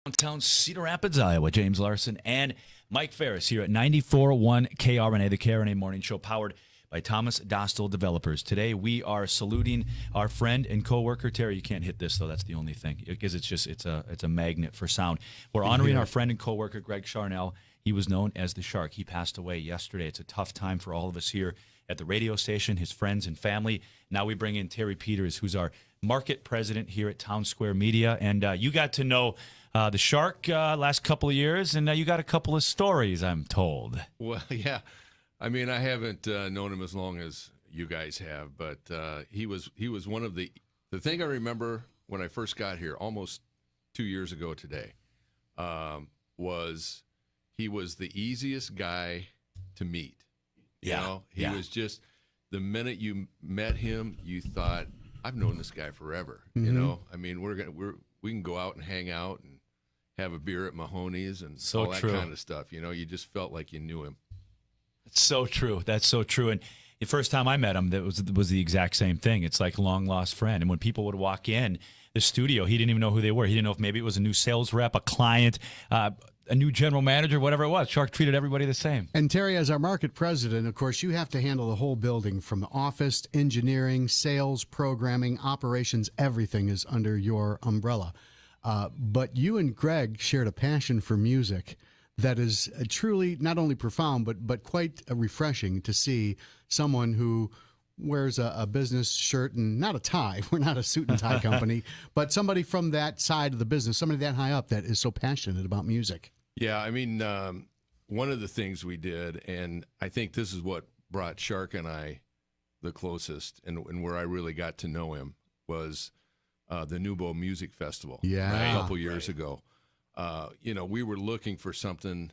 Downtown Cedar Rapids, Iowa. James Larson and Mike Ferris here at 94.1 KRNA, the KRNA Morning Show, powered by Thomas Dostal Developers. Today we are saluting our friend and coworker Terry. You can't hit this though; that's the only thing, because it's a magnet for sound. We're honoring our friend and coworker Gregg Scharnau. He was known as the Shark. He passed away yesterday. It's a tough time for all of us here at the radio station, his friends and family. Now we bring in Terry Peters, who's our market president here at Townsquare Media, and you got to know the Shark last couple of years, and you got a couple of stories, I'm told. Well, yeah. I mean, I haven't known him as long as you guys have, but he was one of the thing I remember when I first got here almost 2 years ago today, was he was the easiest guy to meet. You know, he was just, the minute you met him, you thought, I've known this guy forever. Mm-hmm. You know, I mean, we can go out and hang out and have a beer at Mahoney's and all that kind of stuff. You know, you just felt like you knew him. That's so true. That's so true. And the first time I met him, that was the exact same thing. It's like a long-lost friend. And when people would walk in the studio, he didn't even know who they were. He didn't know if maybe it was a new sales rep, a client, a new general manager, whatever it was. Shark treated everybody the same. And Terry, as our market president, of course, you have to handle the whole building, from the office, engineering, sales, programming, operations. Everything is under your umbrella. But you and Gregg shared a passion for music that is truly not only profound, but quite refreshing to see someone who wears a business shirt and not a tie. We're not a suit and tie company, but somebody from that side of the business, somebody that high up that is so passionate about music. Yeah, I mean, one of the things we did, and I think this is what brought Shark and I the closest, and where I really got to know him, was the Nubo Music Festival a couple years ago. You know, we were looking for something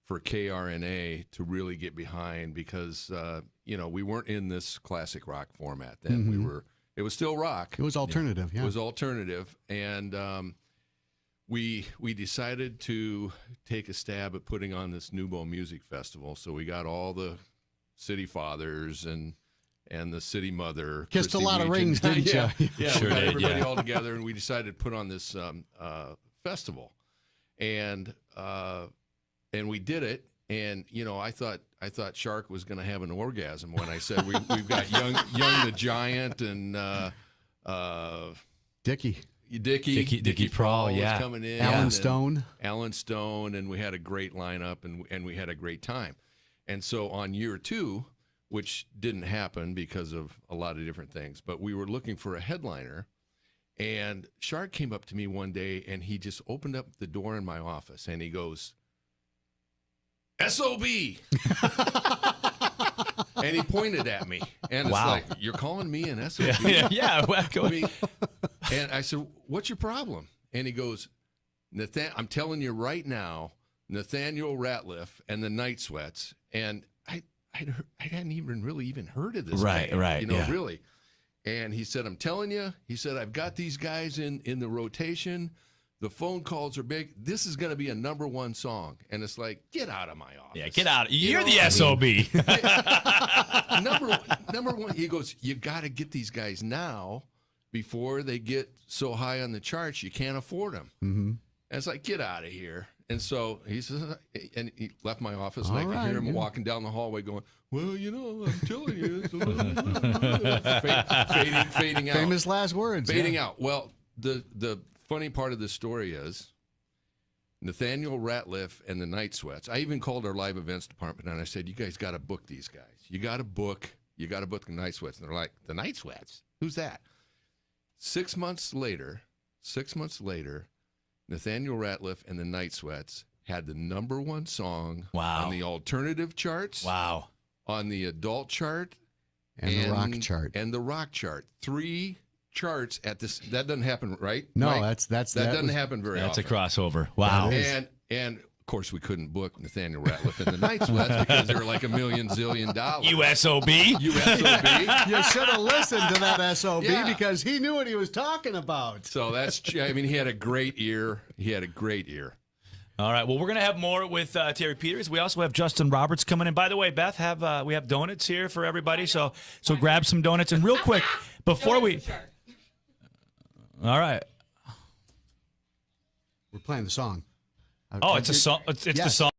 for KRNA to really get behind, because, you know, we weren't in this classic rock format then. Mm-hmm. It was still rock. It was alternative, yeah. It was alternative. And we decided to take a stab at putting on this Nubo Music Festival. So we got all the city fathers and the city mother. Kissed a lot of rings, didn't you? Yeah, sure, we got everybody all together, and we decided to put on this festival. And we did it, and you know, I thought Shark was going to have an orgasm when I said we've got young the Giant and Dickie Prawl was coming in, Alan Stone, and we had a great lineup, and we had a great time. And so on year 2, which didn't happen because of a lot of different things, but we were looking for a headliner. And Shark came up to me one day, and he just opened up the door in my office, and he goes, SOB! And he pointed at me. And it's like, you're calling me an SOB? Yeah. And I said, what's your problem? And he goes, I'm telling you right now, Nathaniel Ratliff and the Night Sweats. And I hadn't even really heard of this guy. Right. You know, really. And he said, I'm telling you, he said, I've got these guys in the rotation. The phone calls are big. This is going to be a #1 song. And it's like, get out of my office. Yeah, get out. You're the SOB. Number one, he goes, you got to get these guys now before they get so high on the charts you can't afford them. Mm-hmm. And it's like, get out of here. And so he says, and he left my office, and I could hear him walking down the hallway going, well, you know, I'm telling you. It's fading out. Famous last words. Fading out. Well, the funny part of the story is Nathaniel Ratliff and the Night Sweats. I even called our live events department, and I said, you guys got to book these guys. You got to book the Night Sweats. And they're like, the Night Sweats? Who's that? 6 months later, Nathaniel Ratliff and the Night Sweats had the #1 song on the alternative charts. Wow. On the adult chart. And the rock chart. And the rock chart. 3 charts at this. That doesn't happen, right? No, Mike? that doesn't happen very often. That's a crossover. Wow. And of course, we couldn't book Nathaniel Ratliff and the Night Sweats because they were like $1 million zillion. USOB. You should have listened to that SOB because he knew what he was talking about. So I mean, he had a great ear. All right. Well, we're going to have more with Terry Peters. We also have Justin Roberts coming in. By the way, Beth, we have donuts here for everybody. So grab some donuts. And real quick, before we... All right. We're playing the song. Oh, it's a song. It's Yes. the song.